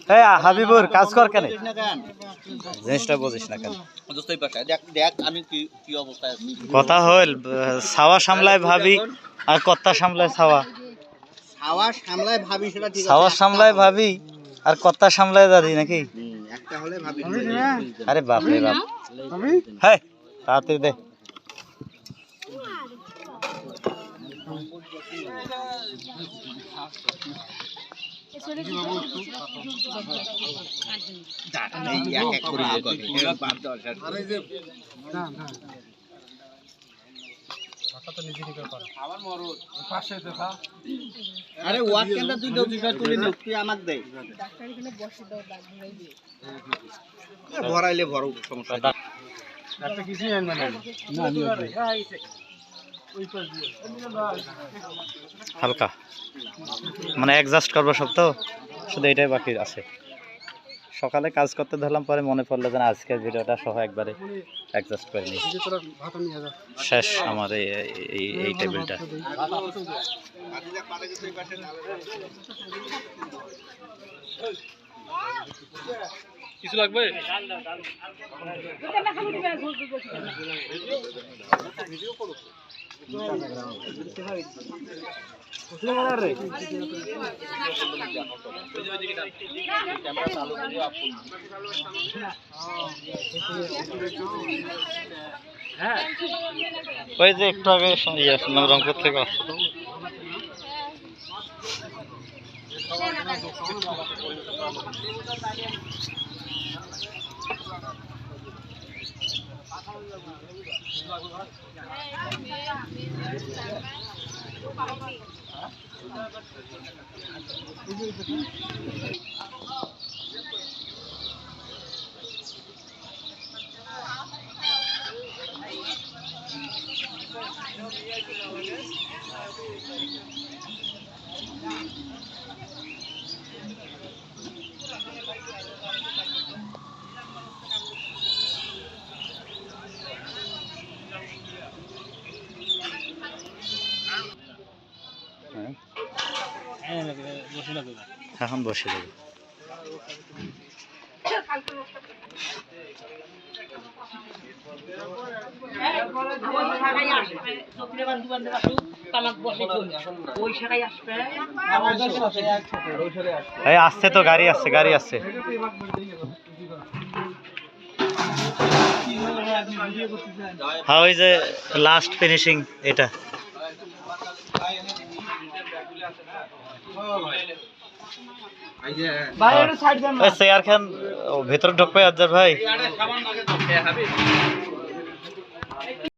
এই হাবিবুর কাজ কর কেন জিনিসটা বুঝিস না কেন আমি কি অবস্থায় আছি কথা হইল ছাওয়া সামলায় ভাবি আর কত্তা সামলায় ছাওয়া ছাওয়া সামলায় ভাবি সেটা ঠিক আছে ছাওয়া সামলায় ভাবি আর কত্তা সামলায় দাদি নাকি একটা হলে ভাবি আরে বাপ রে বাপ হ্যাঁ তাড়াতাড়ি দে আরে ওয়াট কেনটা তুই দাও বিষয় তুলি না তুই আমাক দে ডাক্তার এখানে বসে দাও দাগ ভরাই দিয়ে ভরাইলে ভরো সমস্যা ডাক্তার কিছু নেন মানে না হালকা মানে অ্যাডজাস্ট করবো সব তো শুধু এটাই বাকি আছে সকালে কাজ করতে ধরলাম পরে মনে পড়লো যে আজকের ভিডিওটা সহ একবারে অ্যাডজাস্ট করে নিই শেষ আমার এই টেবিলটা কিছু লাগবে ওই যে একটু আগে শুনলাম রংপুর থেকে আসছে এখন বসে দেবে এই আসছে তো গাড়ি আসছে হ্যাঁ ওই যে লাস্ট ফিনিশিং এটা চেয়ার খান ভেতরে ঢুকবে আজার ভাই